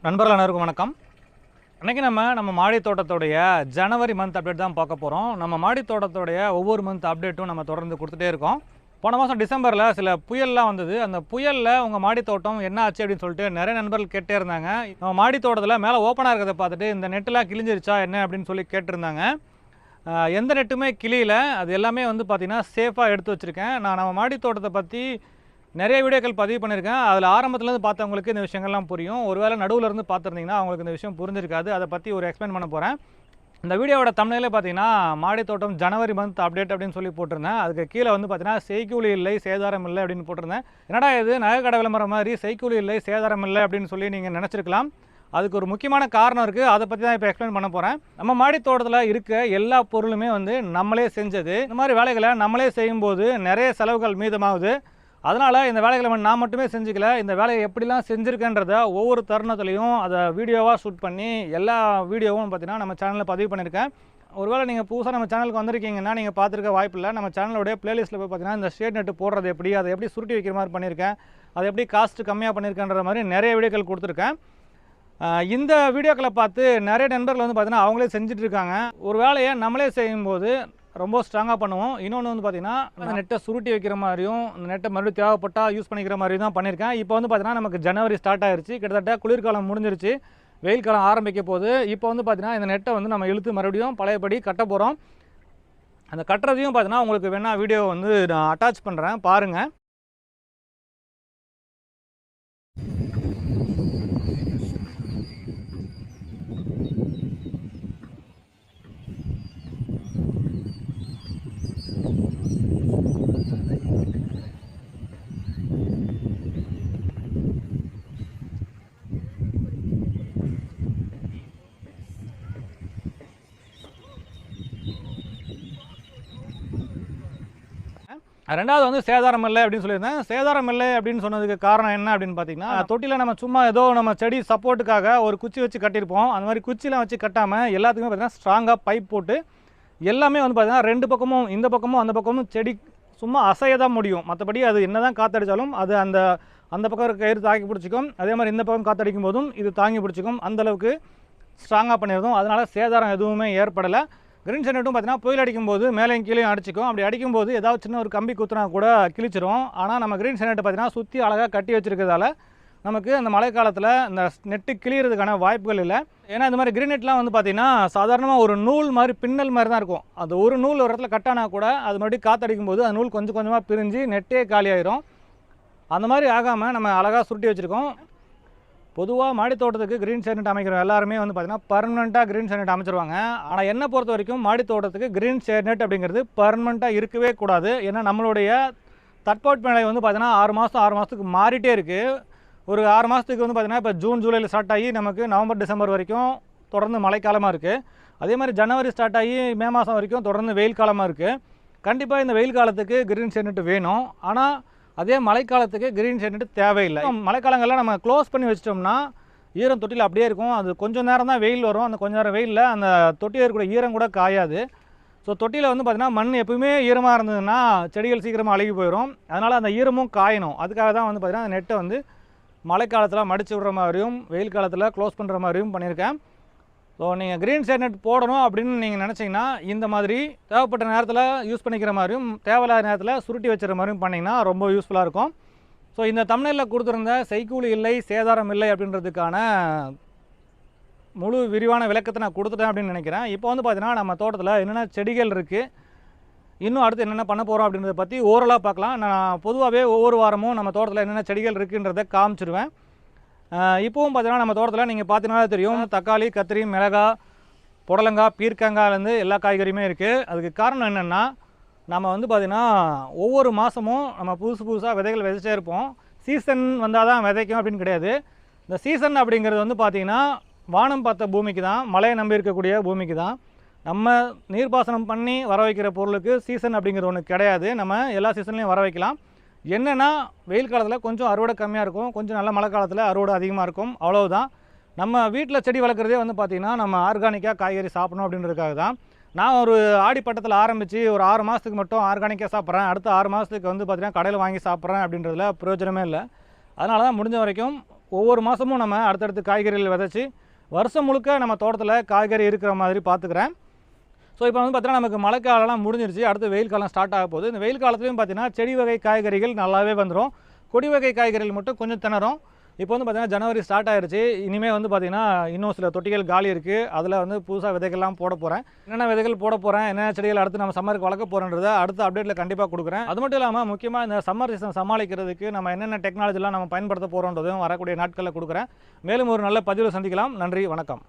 நண்பர்கள் அனைவருக்கும் வணக்கம். அன்றைக்கி நம்ம மாடி தோட்டத்தோடைய ஜனவரி மந்த் அப்டேட் தான் பார்க்க போகிறோம். நம்ம மாடி தோட்டத்தோடைய ஒவ்வொரு மந்த் அப்டேட்டும் நம்ம தொடர்ந்து கொடுத்துட்டே இருக்கோம். போன மாதம் டிசம்பரில் சில புயல்லாம் வந்தது. அந்த புயலில் உங்கள் மாடி தோட்டம் என்ன ஆச்சு அப்படின்னு சொல்லிட்டு நிறைய நண்பர்கள் கேட்டே இருந்தாங்க. நம்ம மாடி தோட்டத்தில் மேலே ஓப்பனாக இருக்கிறத பார்த்துட்டு இந்த நெட்டெலாம் கிழிஞ்சிருச்சா என்ன அப்படின்னு சொல்லி கேட்டிருந்தாங்க. எந்த நெட்டுமே கிளியில், அது எல்லாமே வந்து பார்த்திங்கன்னா சேஃபாக எடுத்து வச்சுருக்கேன். நான் நம்ம மாடி தோட்டத்தை பற்றி நிறைய வீடியோக்கள் பதிவு பண்ணியிருக்கேன். அதில் ஆரம்பத்துலேருந்து பார்த்தவங்களுக்கு இந்த விஷயங்கள்லாம் புரியும். ஒருவேளை நடுவில் இருந்து பார்த்துருந்தீங்கன்னா அவங்களுக்கு இந்த விஷயம் புரிஞ்சிருக்காது. அதை பற்றி ஒரு எக்ஸ்பிளைன் பண்ண போகிறேன். இந்த வீடியோவோட தம்ப்நெயிலே பார்த்தீங்கன்னா மாடி தோட்டம் ஜனவரி மந்த் அப்டேட் அப்படின்னு சொல்லி போட்டிருந்தேன். அதுக்கு கீழே வந்து பார்த்தீங்கன்னா செய்கூலி இல்லை சேதாரம் இல்லை அப்படின்னு போட்டிருந்தேன். என்னடா இது நகை கடை விளம்பரம் மாதிரி செய்கூலி இல்லை சேதாரம் இல்லை அப்படின்னு சொல்லி நீங்கள் நினச்சிருக்கலாம். அதுக்கு ஒரு முக்கியமான காரணம் இருக்குது. அதை பற்றி தான் இப்போ எக்ஸ்பிளைன் பண்ண போகிறேன். நம்ம மாடி தோட்டத்தில் இருக்க எல்லா பொருளுமே வந்து நம்மளே செஞ்சது. இந்த மாதிரி வேலைகளை நம்மளே செய்யும்போது நிறைய செலவுகள் மீதமாகுது. அதனால் இந்த வேலைகளை நான் மட்டுமே செஞ்சுக்கல. இந்த வேலையை எப்படிலாம் செஞ்சுருக்கேன்றதை ஒவ்வொரு தருணத்துலையும் அதை வீடியோவாக ஷூட் பண்ணி எல்லா வீடியோவும் பார்த்திங்கன்னா நம்ம சேனலில் பதிவு பண்ணியிருக்கேன். ஒருவேளை நீங்கள் புதுசாக நம்ம சேனலுக்கு வந்திருக்கீங்கன்னா நீங்கள் பார்த்துருக்க வாய்ப்பு இல்லை. நம்ம சேனலோடைய பிளேலிஸ்ட்டில் போய் பார்த்தீங்கன்னா இந்த ஷேட் நெட்டு போடுறது எப்படி, அதை எப்படி சுருட்டி வைக்கிற மாதிரி பண்ணியிருக்கேன், அதை எப்படி காஸ்ட்டு கம்மியாக பண்ணியிருக்கேன்ற மாதிரி நிறைய வீடியோக்கள் கொடுத்துருக்கேன். இந்த வீடியோக்களை பார்த்து நிறைய நண்பர்கள் வந்து பார்த்திங்கன்னா அவங்களே செஞ்சுட்ருக்காங்க. ஒரு வேலையை நம்மளே செய்யும்போது ரொம்ப ஸ்ட்ராங்காக பண்ணுவோம். இன்னொன்று வந்து பார்த்திங்கன்னா அந்த நெட்டை சுருட்டி வைக்கிற மாதிரியும் அந்த நெட்டை மறுபடியும் தேவைப்பட்டால் யூஸ் பண்ணிக்கிற மாதிரியும் தான் பண்ணியிருக்கேன். இப்போ வந்து பார்த்திங்கன்னா நமக்கு ஜனவரி ஸ்டார்ட் ஆகிருச்சு. கிட்டத்தட்ட குளிர்காலம் முடிஞ்சிருச்சு, வெயில் காலம் ஆரம்பிக்க போகுது. இப்போ வந்து பார்த்திங்கன்னா இந்த நெட்டை வந்து நம்ம இழுத்து மறுபடியும் பழையபடி கட்ட போகிறோம். அந்த கட்டுறதையும் பார்த்திங்கன்னா உங்களுக்கு வேணால் வீடியோ வந்து நான் அட்டாச் பண்ணுறேன், பாருங்கள். ரெண்டாவது வந்து சேதாரம் இல்லை அப்படின்னு சொல்லியிருந்தேன். சேதாரம் இல்லை அப்படின்னு சொன்னதுக்கு காரணம் என்ன அப்படின்னு பார்த்தீங்கன்னா, தொட்டியில் நம்ம சும்மா ஏதோ நம்ம செடி சப்போர்ட்டுக்காக ஒரு குச்சி வச்சு கட்டியிருப்போம். அந்த மாதிரி குச்சிலாம் வச்சு கட்டாமல் எல்லாத்துக்குமே பார்த்தீங்கன்னா ஸ்ட்ராங்காக பைப் போட்டு எல்லாமே வந்து பார்த்திங்கன்னா ரெண்டு பக்கமும், இந்த பக்கமும் அந்த பக்கமும் செடி சும்மா அசைய தான் முடியும். மற்றபடி அது என்ன தான் காற்றடித்தாலும் அது அந்த பக்கம் கயிறு தாங்கி பிடிச்சிக்கும். அதே மாதிரி இந்த பக்கம் காற்றடிக்கும் போதும் இது தாங்கி பிடிச்சிக்கும். அந்தளவுக்கு ஸ்ட்ராங்காக பண்ணியிருந்தோம். அதனால் சேதாரம் எதுவுமே ஏற்படலை. கிரீன் செனட்டும் பார்த்தீங்கன்னா புயல் அடிக்கும்போது மேலேயும் கீழேயும் அடிச்சிக்கும். அப்படி அடிக்கும்போது ஏதாவது சின்ன ஒரு கம்பி குத்துனா கூட கிழிச்சிரும். ஆனால் நம்ம கிரீன் செனட்டை பார்த்தீங்கன்னா சுற்றி அழகாக கட்டி வச்சுருக்கிறதால நமக்கு அந்த மழை காலத்தில் இந்த நெட்டு கிளியறதுக்கான வாய்ப்புகள் இல்லை. ஏன்னா இந்த மாதிரி கிரீன் நெட்லாம் வந்து பார்த்திங்கன்னா சாதாரணமாக ஒரு நூல் மாதிரி பின்னல் மாதிரி தான் இருக்கும். அது ஒரு நூல் ஒரு இடத்துல கட்டானா கூட அது மறுபடியும் காற்றடிக்கும் போது அந்த நூல் கொஞ்சம் கொஞ்சமாக பிரிஞ்சு நெட்டே காலியாயிரும். அந்த மாதிரி ஆகாமல் நம்ம அழகாக சுருட்டி வச்சுருக்கோம். பொதுவாக மாடி தோட்டத்துக்கு கிரீன் ஷேட் அமைக்கிற எல்லாருமே வந்து பார்த்திங்கன்னா பர்மனெண்ட்டாக கிரீன் ஷேட் அமைச்சிருவாங்க. ஆனால் என்னை பொறுத்த வரைக்கும் மாடி தோட்டத்துக்கு கிரீன் ஷேட் அப்படிங்கிறது பர்மனெண்ட்டாக இருக்கவே கூடாது. ஏன்னா நம்மளுடைய தட்பவெப்பநிலை வந்து பார்த்திங்கன்னா 6 மாதத்துக்கு மாறிட்டே இருக்குது. ஒரு 6 மாதத்துக்கு வந்து பார்த்திங்கன்னா இப்போ ஜூன் ஜூலையில் ஸ்டார்ட் ஆகி நமக்கு நவம்பர் டிசம்பர் வரைக்கும் தொடர்ந்து மழைக்காலமாக இருக்குது. அதே மாதிரி ஜனவரி ஸ்டார்ட் ஆகி மே மாதம் வரைக்கும் தொடர்ந்து வெயில் காலமாக இருக்குது. கண்டிப்பாக இந்த வெயில் காலத்துக்கு கிரீன் ஷேட் வேணும். ஆனால் அதே மழைக்காலத்துக்கு கிரீன் ஷேட் தேவையில்லை. மழைக்காலங்களில் நம்ம க்ளோஸ் பண்ணி வச்சிட்டோம்னா ஈரம் தொட்டியில் அப்படியே இருக்கும். அது கொஞ்சம் நேரம் தான் வெயில் வரும். அந்த கொஞ்சம் நேரம் வெயிலில் அந்த தொட்டியில் இருக்கக்கூடிய ஈரம் கூட காயாது. ஸோ தொட்டியில் வந்து பார்த்திங்கன்னா மண் எப்பவுமே ஈரமாக இருந்ததுன்னா செடிகள் சீக்கிரமாக அழுகி போயிடும். அதனால் அந்த ஈரமும் காயணும். அதுக்காக தான் வந்து பார்த்திங்கன்னா அந்த நெட்டை வந்து மழைக்காலத்தில் மடித்து விடுற மாதிரியும் வெயில் காலத்தில் க்ளோஸ் பண்ணுற மாதிரியும் பண்ணியிருக்கேன். ஸோ நீங்கள் கிரீன் ஷேட் நெட் போடணும் அப்படின்னு நீங்கள் நினச்சிங்கன்னா இந்த மாதிரி தேவைப்பட்ட நேரத்தில் யூஸ் பண்ணிக்கிற மாதிரியும் தேவையில்லாத நேரத்தில் சுருட்டி வச்சுற மாதிரியும் பண்ணிங்கன்னா ரொம்ப யூஸ்ஃபுல்லாக இருக்கும். ஸோ இந்த தம்ப்நெயிலில் கொடுத்துருந்த செய்கூலி இல்லை சேதாரம் இல்லை அப்படின்றதுக்கான முழு விரிவான விளக்கத்தை நான் கொடுத்துட்டேன் அப்படின்னு நினைக்கிறேன். இப்போ வந்து பார்த்தீங்கன்னா நம்ம தோட்டத்தில் என்னென்ன செடிகள் இருக்குது, இன்னும் அடுத்து என்னென்ன பண்ண போகிறோம் அப்படின்றத பற்றி ஓரலாக பார்க்கலாம். நான் பொதுவாகவே ஒவ்வொரு வாரமும் நம்ம தோட்டத்தில் என்னென்ன செடிகள் இருக்குன்றதை காமிச்சிடுவேன். இப்போவும் பார்த்தீங்கன்னா நம்ம தோட்டத்தில் நீங்கள் பார்த்தீங்கன்னா தெரியும், தக்காளி, கத்திரி, மிளகாய், புடலங்காய், பீர்க்கங்காய்லேருந்து எல்லா காய்கறியுமே இருக்குது. அதுக்கு காரணம் என்னென்னா நம்ம வந்து பார்த்திங்கன்னா ஒவ்வொரு மாதமும் நம்ம புதுசாக விதைகள் விதைச்சே இருப்போம். சீசன் வந்தால் தான் விதைக்கும் அப்படின்னு கிடையாது. இந்த சீசன் அப்படிங்கிறது வந்து பார்த்திங்கன்னா வானம் பார்த்த பூமிக்கு தான், மழையை நம்பி இருக்கக்கூடிய பூமிக்கு தான். நம்ம நீர்ப்பாசனம் பண்ணி வர வைக்கிற பொருளுக்கு சீசன் அப்படிங்கிறது ஒன்று கிடையாது. நம்ம எல்லா சீசன்லேயும் வர வைக்கலாம். என்னென்னா வெயில் காலத்தில் கொஞ்சம் அறுவடை கம்மியாக இருக்கும், கொஞ்சம் நல்ல மழை காலத்தில் அறுவடை அதிகமாக இருக்கும், அவ்வளவுதான். நம்ம வீட்டில் செடி வளர்க்குறதே வந்து பார்த்திங்கன்னா நம்ம ஆர்கானிக்காக காய்கறி சாப்பிடணும் அப்படின்றதுக்காக தான். நான் ஒரு ஆடி பட்டத்தில் ஆரம்பித்து ஒரு 6 மாதத்துக்கு மட்டும் ஆர்கானிக்காக சாப்பிட்றேன், அடுத்த 6 மாதத்துக்கு வந்து பார்த்திங்கன்னா கடையில் வாங்கி சாப்பிட்றேன் அப்படின்றதுல பிரயோஜனமே இல்லை. அதனால தான் முடிஞ்ச வரைக்கும் ஒவ்வொரு மாதமும் நம்ம அடுத்தடுத்து காய்கறிகள் விதைச்சி வருஷம் முழுக்க நம்ம தோட்டத்தில் காய்கறி இருக்கிற மாதிரி பார்த்துக்கிறேன். ஸோ இப்போ வந்து பார்த்தீங்கன்னா நமக்கு மழைக்காலம்லாம் முடிஞ்சிருச்சு, அடுத்து வெயில் காலம் ஸ்டார்ட் ஆக போகுது. இந்த வெயில் காலத்துலையும் பார்த்தீங்கன்னா செடி வகை காய்கறிகள் நல்லாவே வந்துடும், கொடி வகை காய்கறிகள் மட்டும் கொஞ்சம் திணறும். இப்போ வந்து பார்த்தீங்கன்னா ஜனவரி ஸ்டார்ட் ஆகிடுச்சு. இனிமேல் வந்து பார்த்தீங்கன்னா இன்னும் சில தொட்டிகள் காலி இருக்குது, அதில் வந்து புதுசாக விதைகள்லாம் போட போகிறேன். என்னென்ன விதைகள் போட போகிறேன், என்னென்ன செடிகள் அடுத்து நம்ம சம்மருக்கு வளர்க்க போகிறோன்றதை அடுத்த அப்டேட்டில் கண்டிப்பாக கொடுக்குறேன். அது மட்டும் இல்லாமல் முக்கியமாக இந்த சம்மர் சீசன் சமாளிக்கிறதுக்கு நம்ம என்னென்ன டெக்னாலஜிலாம் நம்ம பயன்படுத்த போகிறோன்றதும் வரக்கூடிய நாட்களில் கொடுக்குறேன். மேலும் ஒரு நல்ல பதிவில் சந்திக்கலாம். நன்றி, வணக்கம்.